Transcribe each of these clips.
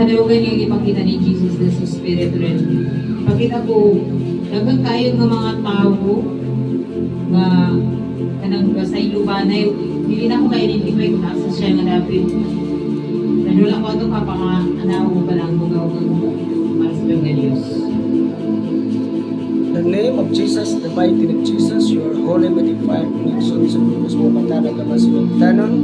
Hanawagan yung ipakita ni Jesus na sa Spirit realm. Ipakita ko, dagang kayo ng mga tao nga kanang basay lubanay, hindi na ko ka-identify kung nasa siya nga dapat. Dahil wala ko ito kapanganaw ko pa lang kung gawag ang para sa mga Diyos. In the name of Jesus, the mighty name of Jesus, your holy mighty fire, connection sa Diyos mo, matana ka masunod tanon,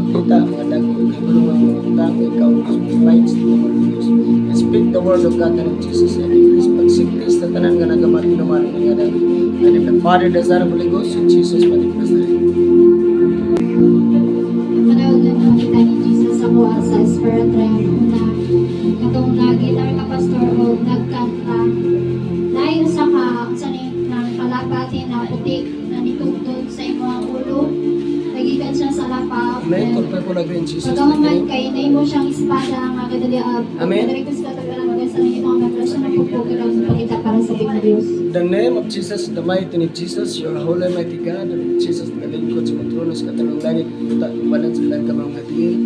kita mga dagko, kay bulungan mga utang, ikaw, Diyos, fights, the word of Diyos. I speak the word of God, and of Jesus, and increase pagsiklis na tanan nga nagamat, inuman, nga na, and in the Father, the Son, and Holy Ghost, in Jesus, manifest na rin. Manawag na makita ni Jesus sa kuha sa Spirit realm na katong gitar ka pastor o nagkanta dahil sa ng palapati na putik na nitugtog sa imong ulo nagikan siya sa lapaw. Amen. Tulpay po na green Jesus. Pagkaman kay na mo siyang espada nga kadali Amen. Request ka tagal na sa nang imong revelation na pupugil ang pakita para sa Pilipinas Diyos. In the name of Jesus, the mighty name of Jesus, your holy mighty God, and Jesus, nalingkod sa mga tronos, katanong langit, banan sa bilang kamang hatiin,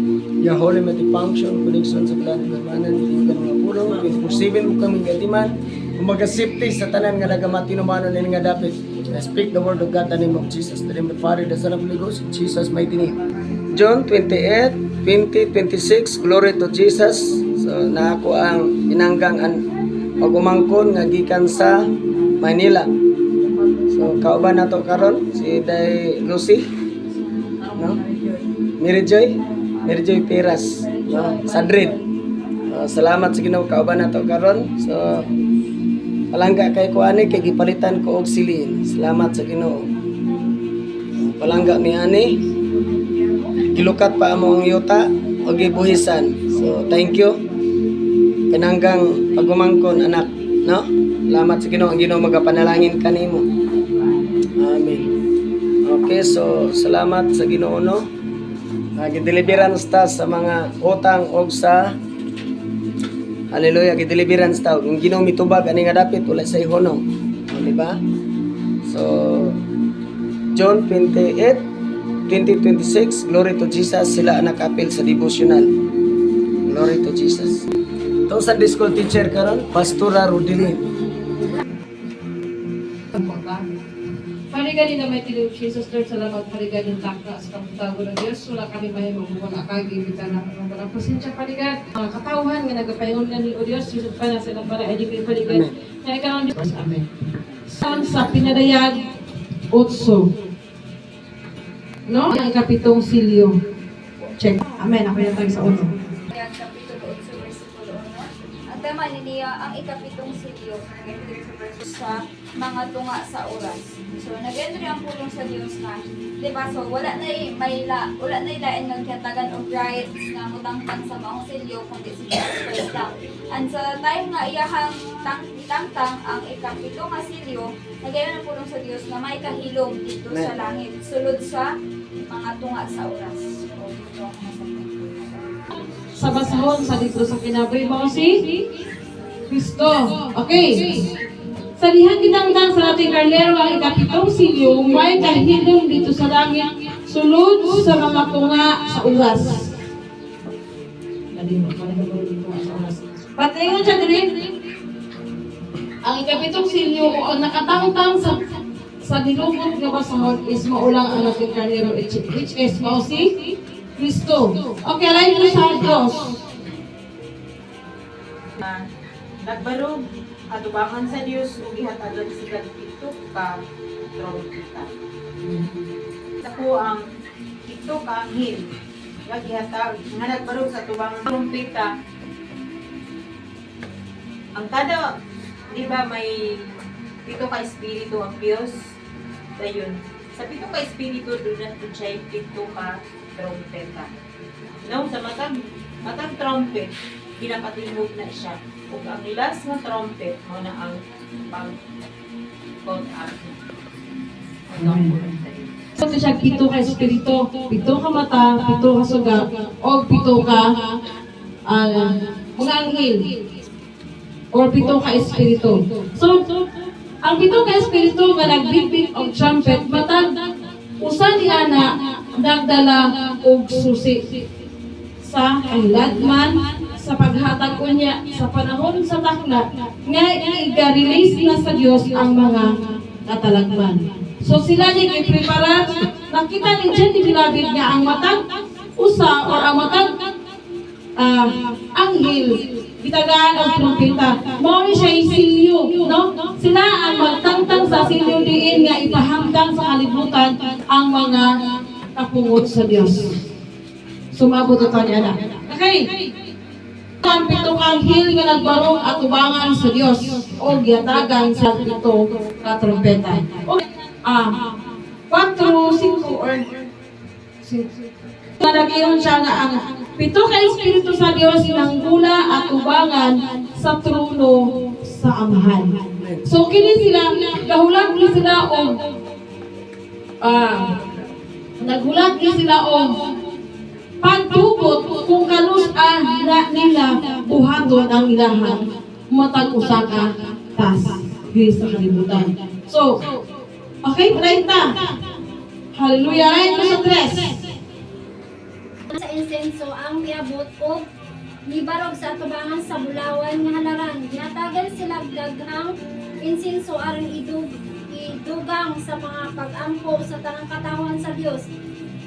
your holy mighty function, connection sa bilang kamanan, hindi ka mga puro, 24/7 mo kaming gatiman, umaga safety sa tanan nga nagamati naman na nga dapat. I speak the word of God in the name of Jesus, the name of the Father, the Son, and Holy Ghost, in Jesus' mighty name. John 28:20-26, glory to Jesus. So, na ako ang inanggang pag-umangkon nga gikan sa Manila. So, kauban na to karon si Day Lucy, no? Mary Joy Piras, no? Sadrid. Salamat sa Ginoo, kauban na to karon. So, palangga kay ko ani kay gipalitan ko og silin. Salamat sa Ginoo. Palangga ni ani gilukat pa among yuta og gibuhisan. So, thank you. Kananggang pagumangkon anak, no? Salamat sa Ginoo, ang Ginoo magapanalangin kanimo. Amen. Okay, so salamat sa Ginoo, no? Gideliverance ta sa mga utang og sa hallelujah, gideliverance ta. Ang Ginoo mitubag ani nga dapit wala sa ihonong. Di ba? So John 28:20-26, glory to Jesus, sila ang nakapil sa devotional. Glory to Jesus. Ito sa school teacher karon, Pastora Rodelin. Parigan na may tinong Jesus, Lord, salamat parigan ng takda sa kaputago ng Diyos. Wala kami may magbubulang akagibitan na walang pasensya parigan. Mga katauhan nga nagapayon nga ni O Diyos, Jesus pa na silang para edipin parigan. Na ikaw ang Diyos. Amen. Sa pinadayag, 8. No? Ang kapitong silyo. Check. Amen. Ako yung tayo sa 8. Ang kapitulo 8 versikulo 1. Ang tema niya ang ikapitong silyo sa mga tunga sa oras. So nag-entry ang pulong sa Dios na, di ba? So wala na ilain ng katagan o rights na mutangtang sa mga silyo kundi si Jesus Christ lang. And sa time nga iyahang tangtang ang ikapitong nga silyo, nag-entry ang pulong sa Dios na may kahilom dito sa langit, sulod sa mga tunga sa oras. So dito ang Sa basahon sa dito sa kinabuhi mo si Kristo. Okay. Sa dihang ginanggang sa ating karnero ang ikapitong silyo, may kahilom dito sa langit, sulod sa mga tunga sa oras. Patayon siya din. Ang ikapitong silyo o ang nakatangtang sa dilubot nga basahon is maulang ang ating karnero, which is mo si Kristo. Okay, alayin mo sa Diyos. Nagbarog, atubangan sa Diyos, ug ihatagan sa ito ka trompeta. Ako ang ito ka anghel. Nga ihatag, nga nagbarog sa tubangan trompeta. Ang kada, di ba may pito ka espiritu ang Diyos? Dayon. Sa pito ka espiritu, doon na siya pito ka trompeta. No, sa matang trumpet, pinapatindog na siya. Kung ang last na trumpet, mo na ang pag-count up na. So siya pito ka espiritu, pito ka mata, pito ka suga, o pito ka mga anghel, or pito ka espiritu. So, ang pito ka espiritu nga nagbibig og trumpet, matag usa niya na nagdala og susi. sa kahiladman, sa paghatag ko niya sa panahon sa takla, nga i-release na sa Dios ang mga katalagman. So sila ni giprepara, nakita ni Jen ni Bilabid nga ang matag usa or ang matag anghel bitagaan ang trumpeta. Mao ni siya isilyo, no? Sila ang magtangtang sa silyo diin nga ipahanggang sa kalibutan ang mga kapungod sa Dios. Sumabot ito niya na. Okay. Ang pitong anghel nga nagbarong at tubangan sa Dios o giyatagan sa ito na trumpeta. O 4, 5 or 6. Nalagiyon siya nga ang pito ka Espiritu sa Dios nanggula at tubangan sa trono sa Amahan. So kini sila gahulat ni sila o naghulat ni sila o pagtugot kung kanus-an na nila buhaton ang ilahan matag usaka tas diri sa kalibutan. So, okay, 30. Hallelujah. Ay, sa 3. Sa insenso ang miabot o nibarog sa tubangan sa bulawan nga halaran. Natagan sila daghang insenso aron idugang sa mga pag-ampo sa tanang katawan sa Dios.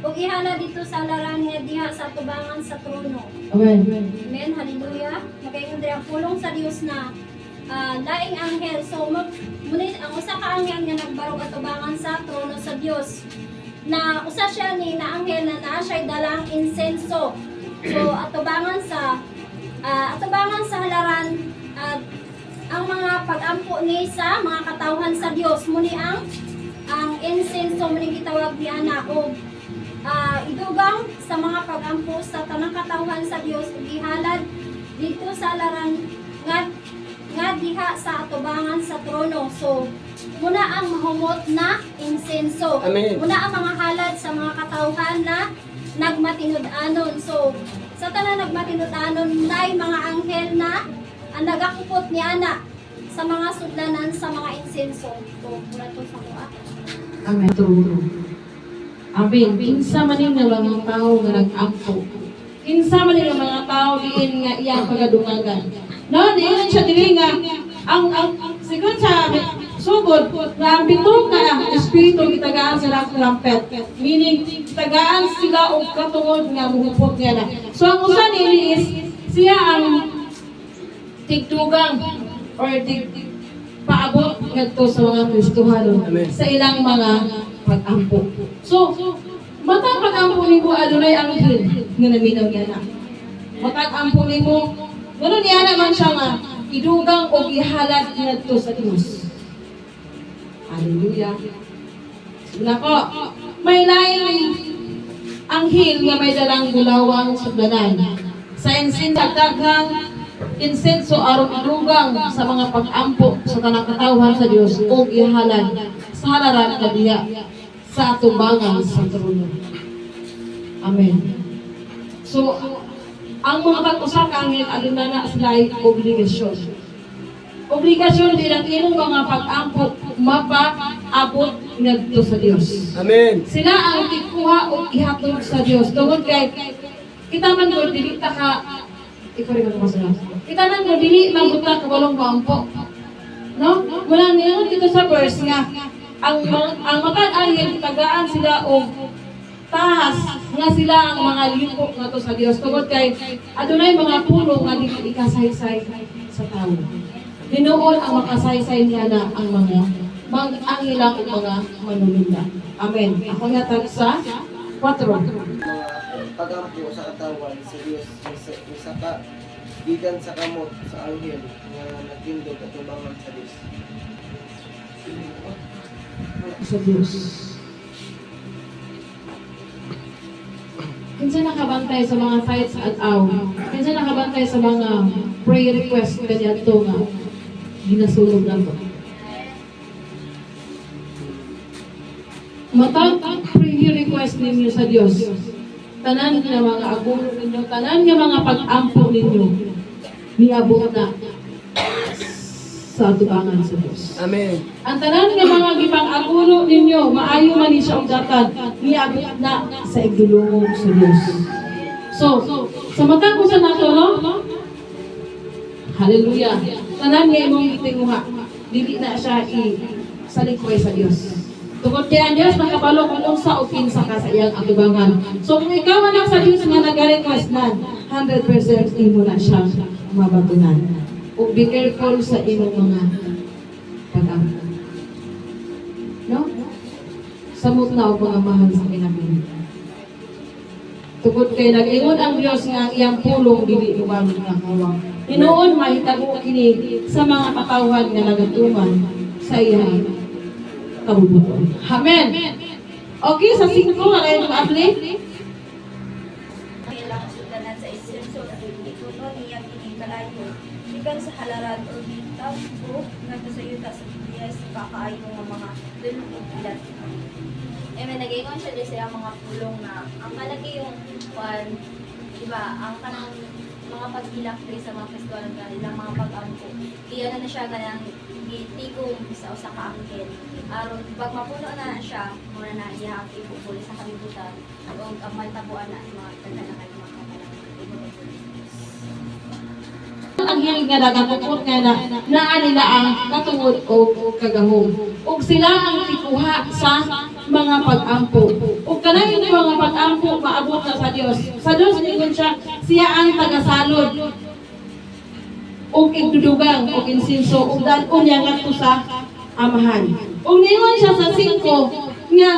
Ug ihala dito sa halaran nga diha sa tubangan sa trono. Amen. Amen. Hallelujah. Magayon diri ang pulong sa Dios na laing anghel. So munit ang usa ka anghel nga nagbarog at tubangan sa trono sa Dios. Na usa siya ni na anghel na naa siya dalang insenso. So atubangan sa halaran at ang mga pag-ampo ni sa mga katawhan sa Dios muni ang insenso muni gitawag ni ana og idugang sa mga pag-ampo sa tanang katawhan sa Dios ug ihalad dito sa halaran nga diha sa atubangan sa trono. So muna ang mahumot na insenso. Amen. Muna ang mga halad sa mga katawhan na nagmatinud-anon. So, sa tanan nagmatinud-anon, nay mga anghel na ang nagakupot ni ana sa mga sudlanan sa mga insenso. So, mula to sa mga. Amen. True. Amen. Kinsa man nga mga tao nga nag-ampo. Kinsa man nga mga tao diin nga iyang pagadungagan. No, diin siya dili nga ang siguro sa sugod nga ang pitong ka espiritu gitagaan sila sa trumpet. Meaning gitagaan sila og katungod nga muhupot nga na. So ang usa nili is siya ang tigdugang or paabot ngadto sa mga Kristohanon sa ilang mga pag-ampo. So matag pag-ampo nimo adunay anghel nga naminaw niya na. Matag ampo nimo gano niya naman siya nga idugang o ihalad ngadto sa Dios. Hallelujah. Nako, may laing anghel nga may dalang bulawang sudlanan. Sa daghang insenso aron idugang sa mga pag-ampo sa tanang katawhan sa Dios o ihalad sa halaran kadiya sa atubangan sa trono. Amen. So, ang mga usa ka anghel aduna na sila ay obligasyon. Obligasyon din ang inyong mga pag-ampo mapaabot ngadto sa Dios. Amen. Sila ang ikuha o ihatod sa Dios. Tungod kay kita man ko dili ta ka kita man ko dili mabuta ka walong paampo. No? Wala niya dito sa verse nga ang matag-anghel tagaan sila og tahas nga sila ang mga lipo nga to sa Dios. Tungod kay adunay mga pulo nga dili ikasaysay sa tao. Dinuon ang makasaysay niya na ang mga ang mga manununda. Amen. Ako nga tag sa 4. Pagampo sa katawan sa Dios sa ka gikan sa kamot sa anghel nga nagtindog at tubangan sa Dios. Sa Dios. Kinsa nakabantay sa mga fights at aw. Kinsa nakabantay sa mga prayer request kaniadto nga ginasulog nato. Matag prayer request ninyo sa Dios. Tanan nga mga agulo ninyo, tanan nga mga pag-ampo ninyo niabot na sa atubangan sa Dios. Amen. Ang tanan nga mga gipang-agulo ninyo, maayo man ni siya og datan, niabot na sa igdulungog sa Dios. So, Sa mata ko sa nato, no? Hallelujah. Tanan nga imong gitinguha. Dili na siya sa likoy sa Dios. Tungod kay ang Dios nakabalo kung unsa o kinsa ka sa iyang atubangan. So kung ikaw anak sa Dios nga nag-request man, 100% imo na siya mabatunan. O be careful sa imong mga pag-ampo. No? Samot na o mga mahal sa kinabini. Tungod kay nag-ingon ang Dios nga ang iyang pulong dili lubalog nga kawang. Tinuon mahitabo kini sa mga katawhan nga nagatuman sa iyang kabubuton. Amen. Okay, sa 5 nga kayo mag-apply. Kailangan sudanan sa isenso na ituno niya kinikalayo. Ikan sa halaran o bitaw o nagpasayuta sa Biblia sa kakaayo ng mga dulong ilat. May nag-iingon siya din sa mga pulong na ang malaki yung diba, ang kanang mga pagbilak din sa mga festival ng mga pag-ampo. Iyan na siya ganang gitigong sa usa ka angkel. Aron pag mapuno na siya, muna na iyang ipupuli sa kalibutan. Ang maltabuan na mga kanalang mga kanalang. Ang hiling nga nagakukot nga na naa nila ang katungod o kagahom. Ug sila ang ikuha sa mga pag-ampo. Ug kanang yung mga pag-ampo maabot na sa Dios. Sa Dios ningon siya ang tagasalod. Ug igdudugang ug insinso ug dad-on niya ngadto sa amahan. Ug ningon siya sa 5 nga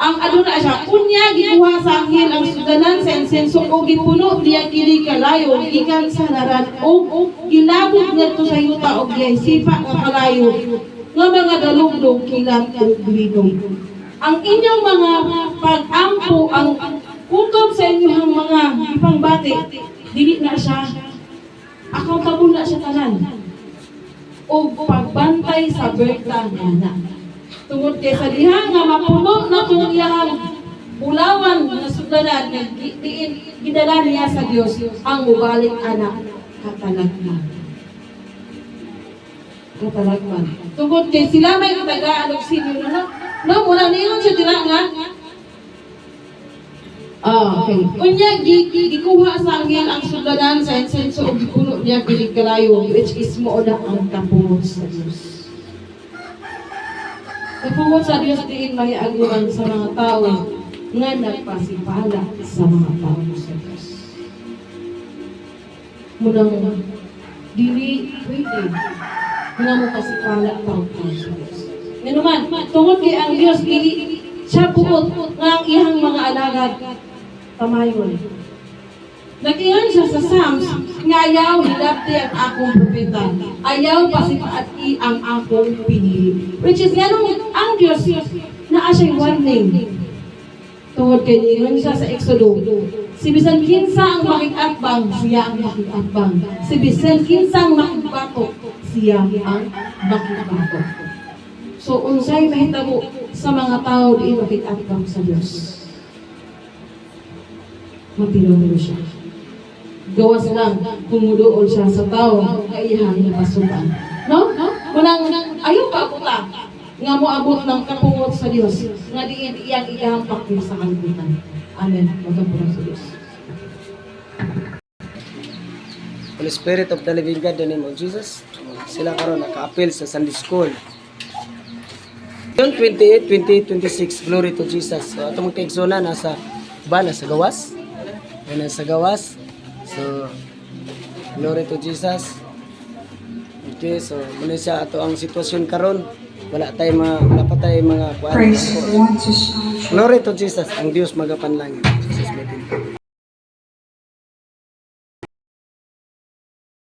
ang aduna siya unya gikuha sa anghel ang sudanan sa insenso o gipuno diya kini kalayo gikan sa naran o gilabot ngadto sa yuta og sipa nga kalayo nga mga dalugdog kilat ug bilidong. Ang inyong mga pag-ampo ang kutob sa inyong mga ipangbati dili na siya accountable na siya tanan o pagbantay sa berta niya. Tungod kay sa diha nga mapuno na itong iyang ulawan na sudanan nga gidala niya sa Dios ang mubalik anak katalagman. Katalagman. Tungod kay sila may tagaan og sinyo na no mula niyon siya dira nga. Okay. Unya gikuha sa anghel ang sudanan sa insenso og gipuno niya kining kalayo which is mo na ang kapungod sa Dios. Kapungod sa Diyos diin mahiaguman sa mga tao nga nagpasipala sa mga tao sa Diyos. Munang dili pwede nga mo pasipala tao sa Diyos. Nga naman, tungod kay ang Diyos dili siya buot nga ang iyang mga alagad tamayon. Nagingan siya sa Psalms nga ayaw hilabti ang akong propeta. Ayaw pasipaati ang akong pinili. Which is ganun ang Diyos na siya warning. Tungod kay niyon siya sa Exodo. Si bisan kinsa ang makikatbang, siya ang makikatbang. Si bisan kinsa ang makikbatok, siya ang makikbatok. So unsay mahitabo sa mga tao di makikatbang sa Diyos. Matino siya. Gawas lang kumuduol siya sa tao kaiyang napasukan. No? Munang ayaw pa abuta nga mo abot ng kapungot sa Dios nga diin iyang pakil sa kalibutan. Amen. Magkapulang sa Dios. Holy Spirit of the Living God, in the name of Jesus. Sila karon naka-appeal sa Sunday School. June 28, 2026, glory to Jesus. So atong kaigsoona nasa gawas. Nasa gawas. So, glory to Jesus. Okay, so muna siya ato ang sitwasyon karon. Wala pa tayo mga kuan. Glory to Jesus, ang Dios magapanlangit.